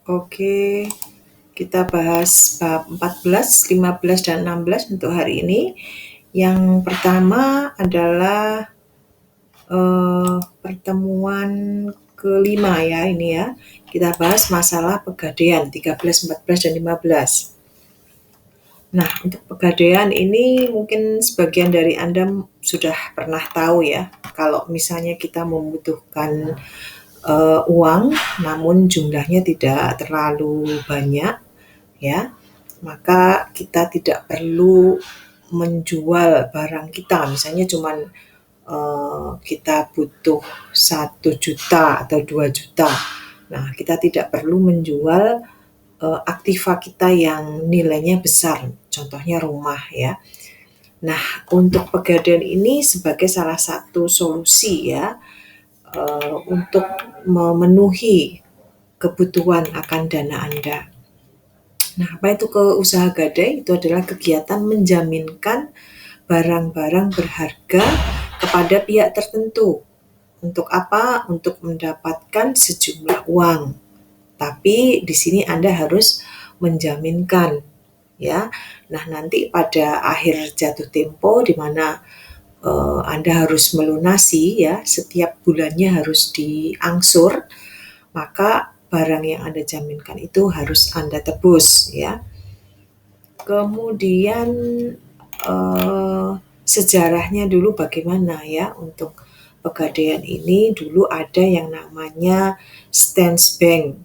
Oke, kita bahas bab 14, 15, dan 16 untuk hari ini. Yang pertama adalah pertemuan kelima ya ini ya. Kita bahas masalah Pegadaian 13, 14, dan 15. Nah, untuk Pegadaian ini mungkin sebagian dari Anda sudah pernah tahu ya, kalau misalnya kita membutuhkan uang namun jumlahnya tidak terlalu banyak ya, maka kita tidak perlu menjual barang kita. Misalnya cuman kita butuh 1 juta atau 2 juta. Nah, kita tidak perlu menjual aktiva kita yang nilainya besar, contohnya rumah ya. Nah, untuk Pegadaian ini sebagai salah satu solusi ya, untuk memenuhi kebutuhan akan dana Anda. Nah, apa itu usaha gadai? Itu adalah kegiatan menjaminkan barang-barang berharga kepada pihak tertentu. Untuk apa? Untuk mendapatkan sejumlah uang. Tapi di sini Anda harus menjaminkan ya. Nah, nanti pada akhir jatuh tempo di mana Anda harus melunasi ya, setiap bulannya harus diangsur, maka barang yang Anda jaminkan itu harus Anda tebus ya. Kemudian sejarahnya dulu bagaimana ya untuk Pegadaian ini. Dulu ada yang namanya Staatsbank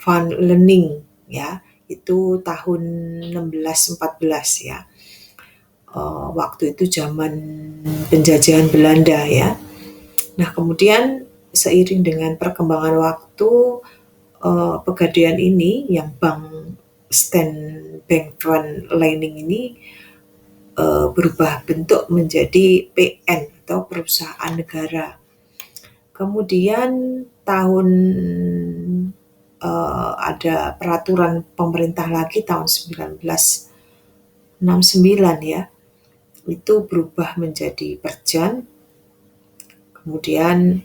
Van Lening ya, itu tahun 1614 ya. Waktu itu zaman penjajahan Belanda ya. Nah, kemudian seiring dengan perkembangan waktu, Pegadaian ini yang Bank Bank Van Lening ini berubah bentuk menjadi PN atau perusahaan negara. Kemudian tahun ada peraturan pemerintah lagi tahun 1969 ya, itu berubah menjadi Perjan. Kemudian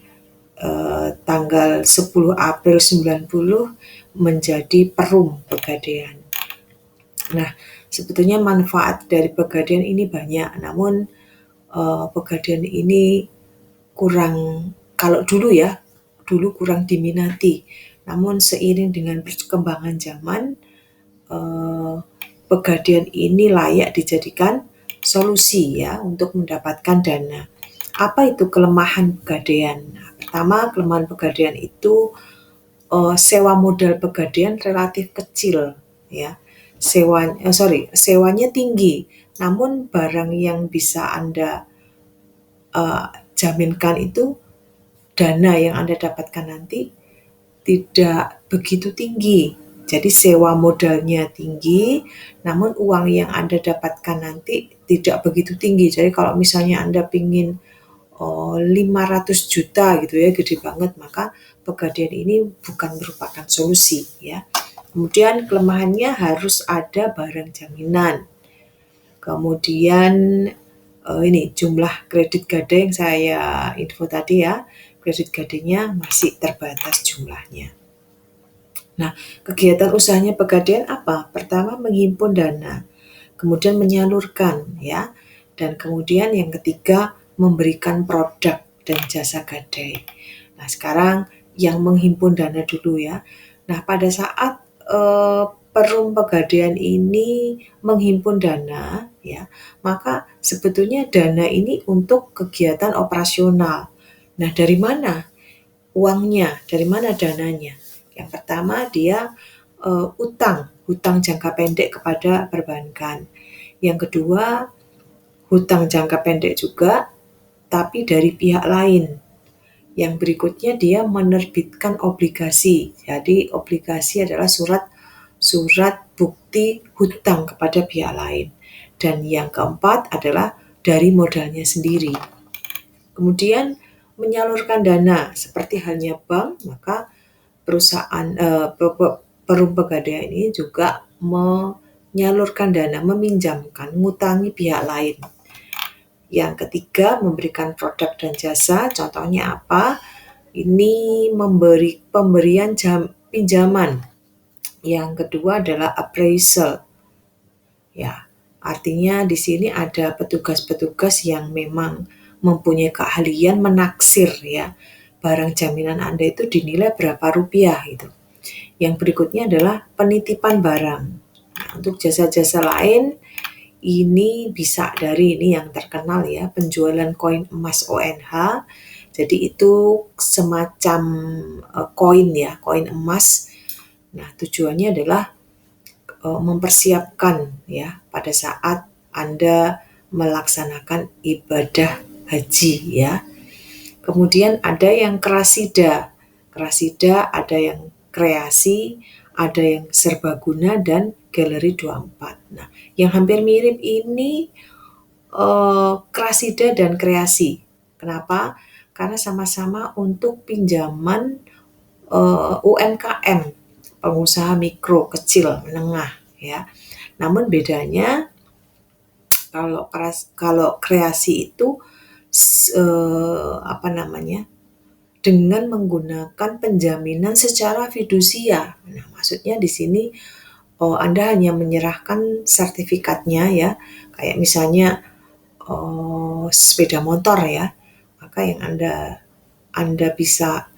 tanggal 10 April 90 menjadi Perum Pegadaian. Nah, sebetulnya manfaat dari Pegadaian ini banyak, namun Pegadaian ini kurang, kalau dulu ya, dulu kurang diminati. Namun seiring dengan perkembangan zaman, Pegadaian ini layak dijadikan solusi ya untuk mendapatkan dana. Apa itu kelemahan Pegadaian? Nah, pertama, kelemahan Pegadaian itu sewa modal Pegadaian relatif kecil ya. Sewanya tinggi, namun barang yang bisa Anda jaminkan itu, dana yang Anda dapatkan nanti tidak begitu tinggi. Jadi sewa modalnya tinggi, namun uang yang Anda dapatkan nanti tidak begitu tinggi. Jadi kalau misalnya Anda ingin 500 juta gitu ya, gede banget, maka Pegadaian ini bukan merupakan solusi ya. Kemudian kelemahannya harus ada barang jaminan. Kemudian ini jumlah kredit gadai yang saya info tadi ya, kredit gadainya masih terbatas jumlahnya. Nah, kegiatan usahanya Pegadaian apa? Pertama, menghimpun dana, kemudian menyalurkan ya, dan kemudian yang ketiga memberikan produk dan jasa gadai. Nah, sekarang yang menghimpun dana dulu ya. Nah, pada saat Perum Pegadaian ini menghimpun dana ya, maka sebetulnya dana ini untuk kegiatan operasional. Nah, dari mana uangnya? Dari mana dananya? Yang pertama dia hutang jangka pendek kepada perbankan. Yang kedua, hutang jangka pendek juga tapi dari pihak lain. Yang berikutnya dia menerbitkan obligasi. Jadi obligasi adalah surat bukti hutang kepada pihak lain. Dan yang keempat adalah dari modalnya sendiri. Kemudian menyalurkan dana seperti halnya bank, maka perusahaan Perum Pegadaian ini juga menyalurkan dana, meminjamkan, ngutangi pihak lain. Yang ketiga, memberikan produk dan jasa. Contohnya apa? Ini memberi pemberian pinjaman Yang kedua adalah appraisal. Ya, artinya di sini ada petugas-petugas yang memang mempunyai keahlian menaksir ya. Barang jaminan Anda itu dinilai berapa rupiah gitu. Yang berikutnya adalah penitipan barang. Nah, untuk jasa-jasa lain ini bisa dari ini yang terkenal ya, penjualan koin emas ONH. Jadi itu semacam koin ya, koin emas. Nah, tujuannya adalah mempersiapkan ya pada saat Anda melaksanakan ibadah haji ya. Kemudian ada yang kerasida. Kerasida ada yang kreasi, ada yang serbaguna dan galeri 24. Nah, yang hampir mirip ini kerasida dan kreasi. Kenapa? Karena sama-sama untuk pinjaman UMKM, pengusaha mikro, kecil, menengah ya. Namun bedanya kalau kreasi itu apa namanya? Dengan menggunakan penjaminan secara fidusia. Nah, maksudnya di sini Anda hanya menyerahkan sertifikatnya ya, kayak misalnya sepeda motor ya, maka yang Anda bisa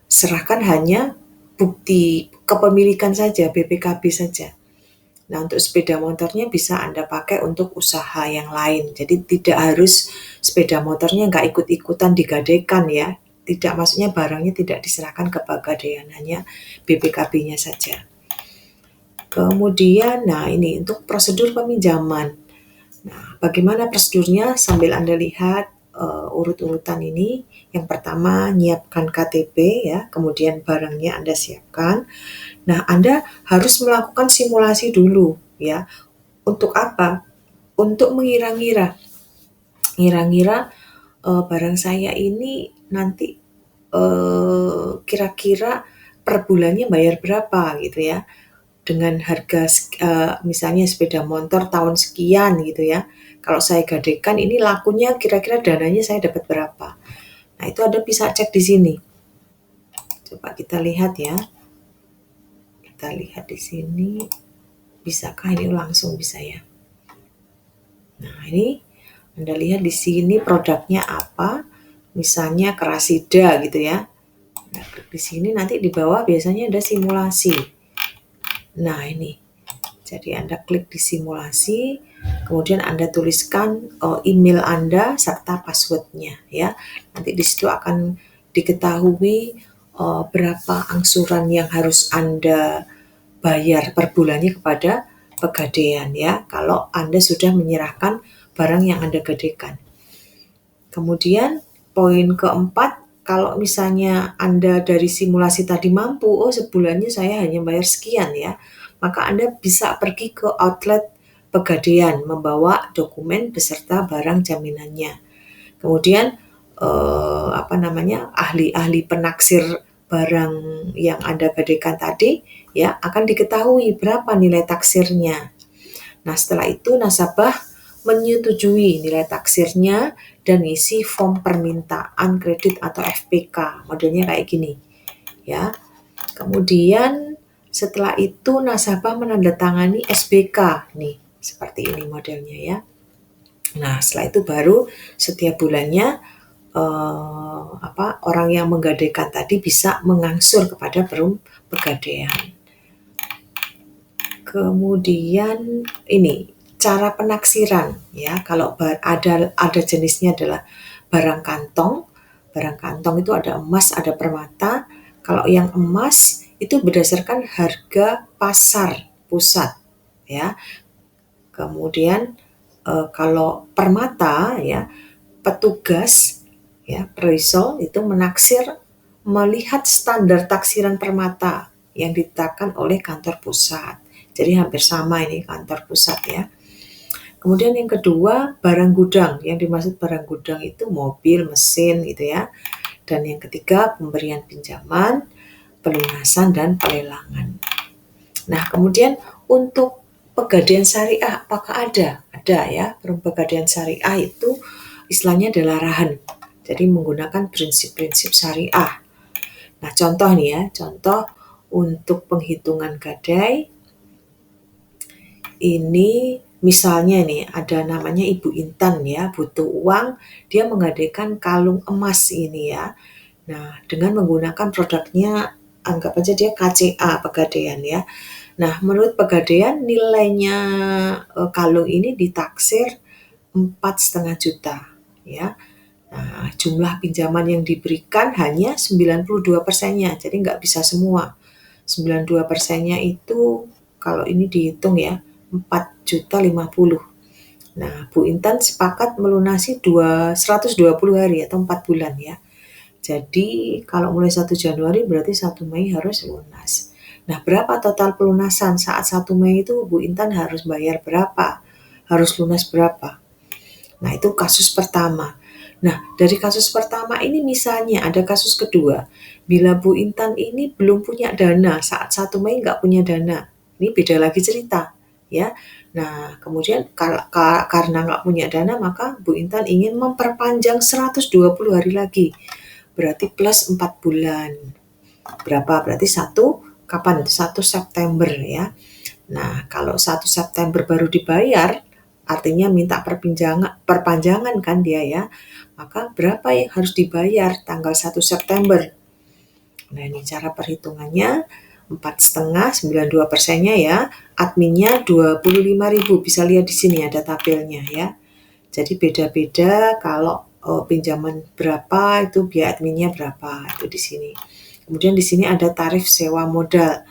serahkan hanya bukti kepemilikan saja, BPKB saja. Nah, untuk sepeda motornya bisa Anda pakai untuk usaha yang lain. Jadi tidak harus sepeda motornya nggak ikut-ikutan digadaikan ya. Tidak, maksudnya barangnya tidak diserahkan ke Pegadaian, hanya BPKB-nya saja. Kemudian, nah ini untuk prosedur peminjaman. Nah, bagaimana prosedurnya sambil Anda lihat urut-urutan ini. Yang pertama, nyiapkan KTP ya, kemudian barangnya Anda siapkan. Nah, Anda harus melakukan simulasi dulu ya. Untuk apa? Untuk mengira-ngira. Ngira-ngira barang saya ini nanti kira-kira per bulannya bayar berapa gitu ya. Dengan harga misalnya sepeda motor tahun sekian gitu ya. Kalau saya gadaikan ini lakunya kira-kira dananya saya dapat berapa. Nah, itu Anda bisa cek di sini. Coba kita lihat ya. Kita lihat di sini. Bisakah ini langsung bisa ya? Nah, ini Anda lihat di sini produknya apa. Misalnya kerasida gitu ya. Nah, klik di sini nanti di bawah biasanya ada simulasi. Nah, ini. Jadi Anda klik di simulasi, kemudian Anda tuliskan email Anda serta passwordnya ya. Nanti di situ akan diketahui berapa angsuran yang harus Anda bayar per bulannya kepada Pegadaian ya, kalau Anda sudah menyerahkan barang yang Anda gadaikan. Kemudian poin keempat, kalau misalnya Anda dari simulasi tadi mampu, sebulannya saya hanya bayar sekian ya, maka Anda bisa pergi ke outlet Pegadaian membawa dokumen beserta barang jaminannya. Kemudian ahli-ahli penaksir barang yang Anda gadaikan tadi ya akan diketahui berapa nilai taksirnya. Nah, setelah itu nasabah menyetujui nilai taksirnya dan isi form permintaan kredit atau FPK. Modelnya kayak gini. Ya. Kemudian setelah itu nasabah menandatangani SBK nih, seperti ini modelnya ya. Nah, setelah itu baru setiap bulannya orang yang menggadaikan tadi bisa mengangsur kepada Perum Pegadaian. Kemudian ini cara penaksiran ya. Kalau ada jenisnya adalah barang kantong. Barang kantong itu ada emas, ada permata. Kalau yang emas itu berdasarkan harga pasar pusat ya. Kemudian kalau permata ya, petugas ya, appraisal itu menaksir melihat standar taksiran permata yang ditetapkan oleh kantor pusat. Jadi hampir sama ini kantor pusat ya. Kemudian yang kedua, barang gudang. Yang dimaksud barang gudang itu mobil, mesin gitu ya. Dan yang ketiga, pemberian pinjaman, pelunasan dan pelelangan. Nah, kemudian untuk Pegadaian Syariah apakah ada? Ada ya. Pegadaian Syariah itu istilahnya adalah arahan. Jadi menggunakan prinsip-prinsip syariah. Nah, contoh nih ya, contoh untuk penghitungan gadai, ini misalnya nih ada namanya Ibu Intan ya, butuh uang, dia menggadaikan kalung emas ini ya. Nah, dengan menggunakan produknya, anggap aja dia KCA Pegadaian ya. Nah, menurut Pegadaian nilainya kalung ini ditaksir 4,5 juta ya. Nah, jumlah pinjaman yang diberikan hanya 92%-nya, jadi nggak bisa semua. 92%-nya itu kalau ini dihitung ya, 4,050 juta. Nah, Bu Intan sepakat melunasi 120 hari atau 4 bulan ya. Jadi kalau mulai 1 Januari berarti 1 Mei harus lunas. Nah, berapa total pelunasan saat 1 Mei itu Bu Intan harus bayar berapa? Harus lunas berapa? Nah, itu kasus pertama. Nah, dari kasus pertama ini misalnya ada kasus kedua. Bila Bu Intan ini belum punya dana, saat 1 Mei nggak punya dana. Ini beda lagi cerita. Ya. Nah, kemudian karena nggak punya dana, maka Bu Intan ingin memperpanjang 120 hari lagi. Berarti plus 4 bulan. Berapa? Berarti kapan? 1 September ya. Nah, kalau 1 September baru dibayar, artinya minta perpanjangan kan dia ya. Maka berapa yang harus dibayar tanggal 1 September? Nah, ini cara perhitungannya. 4,5, 92%-nya ya. Adminnya 25.000. Bisa lihat di sini ada tabelnya ya. Jadi beda-beda kalau pinjaman berapa itu biaya adminnya berapa itu di sini. Kemudian di sini ada tarif sewa modal.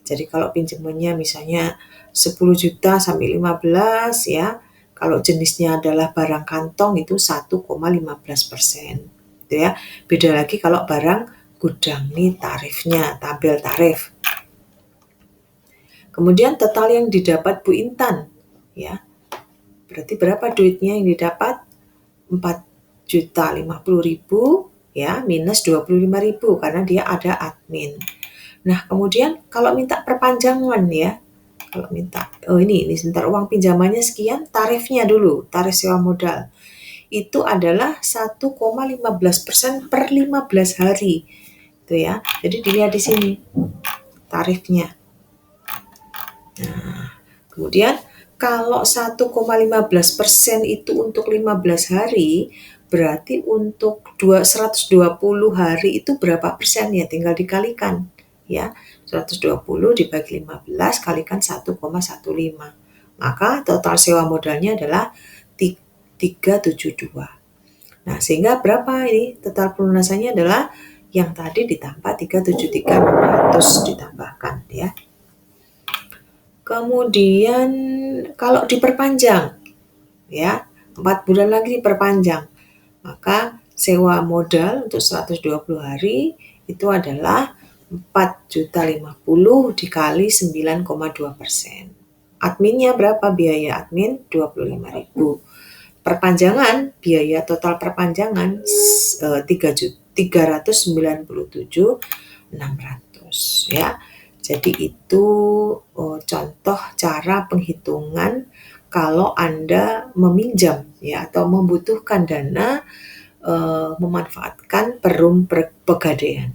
Jadi kalau pinjamannya misalnya 10 juta sampai 15 ya, kalau jenisnya adalah barang kantong itu 1,15%. Gitu ya. Beda lagi kalau barang gudang, nih tarifnya, tabel tarif. Kemudian total yang didapat Bu Intan ya. Berarti berapa duitnya yang didapat? 4.050.000 ya, minus 25.000 karena dia ada admin. Nah, kemudian kalau minta perpanjangan ya, kalau minta, ini sebentar, uang pinjamannya sekian, tarifnya dulu, tarif sewa modal. Itu adalah 1,15% per 15 hari. Itu ya. Jadi dilihat di sini tarifnya. Nah, kemudian kalau 1,15% itu untuk 15 hari, berarti untuk 120 hari itu berapa persen ya? Tinggal dikalikan ya. 120 dibagi 15 kalikan 1,15. Maka total sewa modalnya adalah 372. Nah, sehingga berapa ini? Total pelunasannya adalah yang tadi ditambah 373.600 ditambahkan ya. Kemudian kalau diperpanjang ya, 4 bulan lagi diperpanjang, maka sewa modal untuk 120 hari itu adalah 4.050.000 dikali 9,2%. Adminnya berapa biaya admin? 25.000. Perpanjangan, biaya total perpanjangan 397.600 ya. Jadi itu contoh cara penghitungan kalau Anda meminjam ya atau membutuhkan dana memanfaatkan Perum Pegadaian.